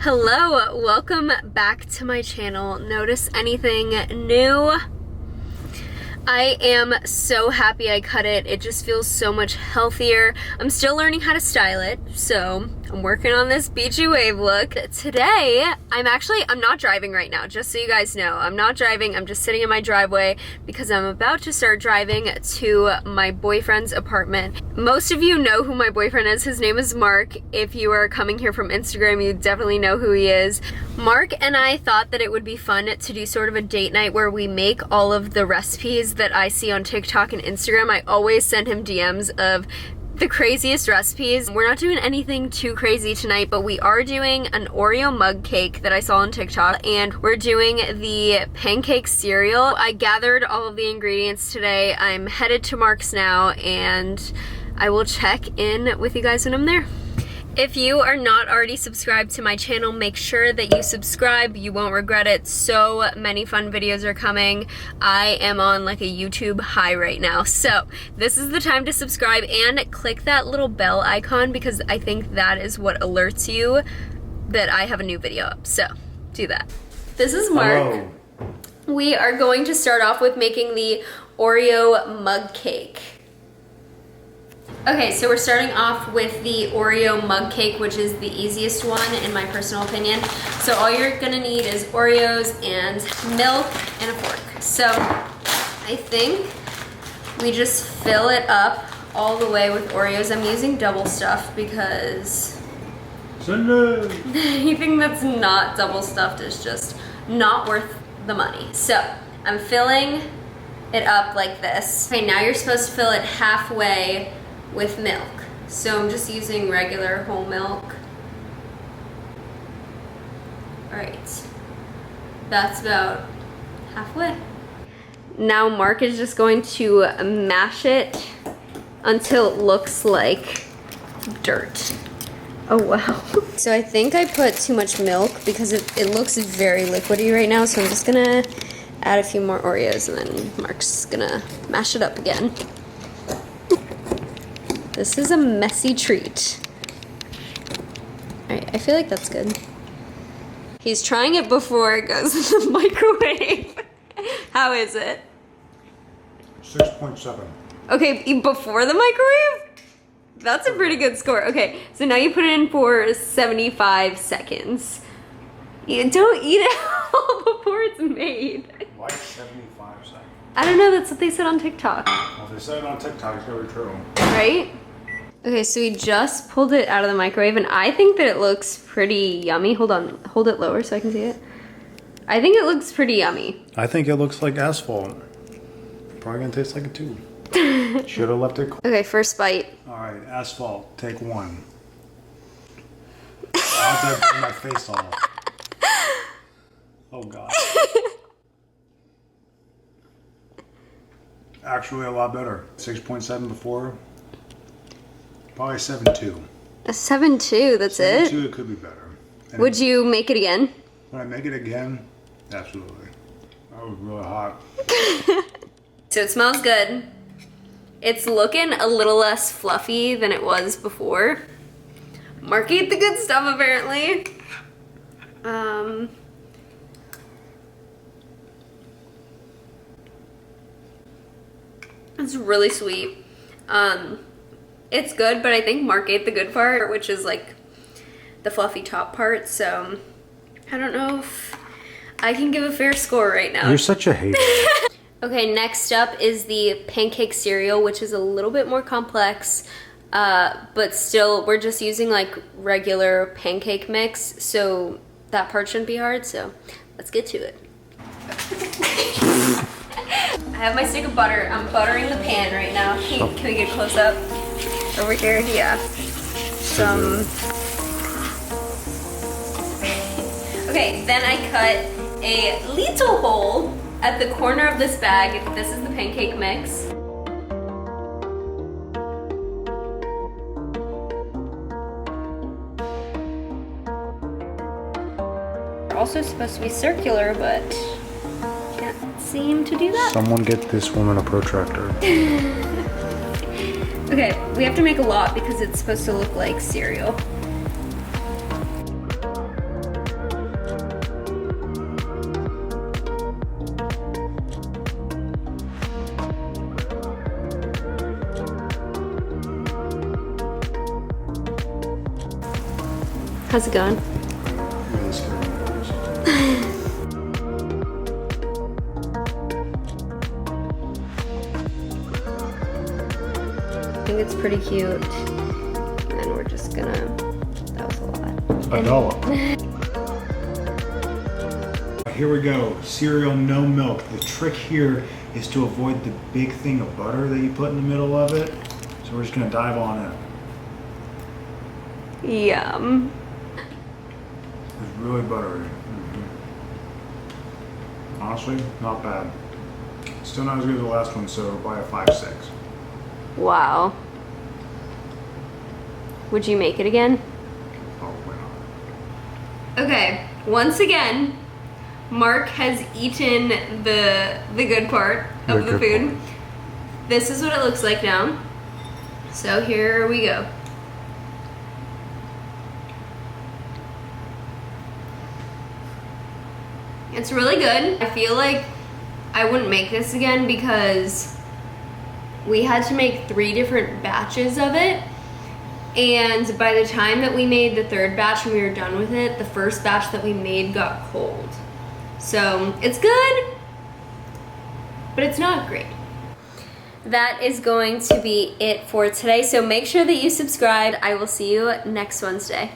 Hello, welcome back to my channel. Notice anything new? I am so happy I cut it. It just feels so much healthier. I'm still learning how to style it, so I'm working on this beachy wave look. Today, I'm not driving right now, just so you guys know. I'm not driving, I'm just sitting in my driveway because I'm about to start driving to my boyfriend's apartment. Most of you know who my boyfriend is. His name is Mark. If you are coming here from Instagram, you definitely know who he is. Mark and I thought that it would be fun to do sort of a date night where we make all of the recipes that I see on TikTok and Instagram. I always send him DMs of the craziest recipes. We're not doing anything too crazy tonight, but we are doing an Oreo mug cake that I saw on TikTok, and we're doing the Pancake Cereal. I gathered all of the ingredients today. I'm headed to Mark's now, and I will check in with you guys when I'm there. If you are not already subscribed to my channel, make sure that you subscribe. You won't regret it. So many fun videos are coming. I am on like a YouTube high right now. So this is the time to subscribe and click that little bell icon because I think that is what alerts you that I have a new video up. So do that. This is Mark. Hello. We are going to start off with making the Oreo mug cake. Okay, so we're starting off with the Oreo mug cake, which is the easiest one in my personal opinion. So all you're gonna need is Oreos and milk and a fork. So I think we just fill it up all the way with Oreos. I'm using double stuffed because anything that's not double stuffed is just not worth the money. So I'm filling it up like this. Okay, now you're supposed to fill it halfway with milk. So I'm just using regular whole milk. All right, that's about halfway. Now Mark is just going to mash it until it looks like dirt. Oh wow. So I think I put too much milk because it looks very liquidy right now, so I'm just gonna add a few more Oreos and then Mark's gonna mash it up again. This is a messy treat. All right, I feel like that's good. He's trying it before it goes in the microwave. How is it? 6.7. Okay, before the microwave? That's a pretty good score. Okay, so now you put it in for 75 seconds. You don't eat it all before it's made. Why 75 seconds? I don't know, that's what they said on TikTok. Well, if they said it on TikTok, it's gonna be true. Right? Okay, so we just pulled it out of the microwave, and I think that it looks pretty yummy. Hold on, hold it lower so I can see it. I think it looks pretty yummy. I think it looks like asphalt. Probably gonna taste like it too. Should have left it cold. Okay, first bite. Alright, asphalt, take one. I'll have to burn my face off. Oh god. Actually a lot better. 6.7 before. Probably 7.2. A 7.2, that's 7.2, it? it could be better. And Would you make it again? Would I make it again? Absolutely. That was really hot. So it smells good. It's looking a little less fluffy than it was before. Mark ate the good stuff apparently. It's really sweet. It's good, but I think Mark ate the good part, which is like the fluffy top part, so I don't know if I can give a fair score right now. You're such a hater. Okay, next up is the Pancake Cereal, which is a little bit more complex, but still we're just using like regular pancake mix, so that part shouldn't be hard, so let's get to it. I have my stick of butter. I'm buttering the pan right now. Can we get close up? Over here, yeah. Okay, then I cut a little hole at the corner of this bag. This is the pancake mix. They're also supposed to be circular, but can't seem to do that. Someone get this woman a protractor. Okay, we have to make a lot because it's supposed to look like cereal. How's it going? Really scary. I think it's pretty cute. And we're just gonna, that was a lot. $1. Here we go, cereal no milk. The trick here is to avoid the big thing of butter that you put in the middle of it. So we're just gonna dive on in. Yum. It's really buttery. Honestly, not bad. Still not as good as the last one, so probably a 5-6. Wow. Would you make it again? Probably not. Okay, once again, Mark has eaten the good part of the food. This is what it looks like now. So here we go. It's really good. I feel like I wouldn't make this again because we had to make 3 different batches of it. And by the time that we made the 3rd batch and we were done with it, the first batch that we made got cold. So it's good, but it's not great. That is going to be it for today. So make sure that you subscribe. I will see you next Wednesday.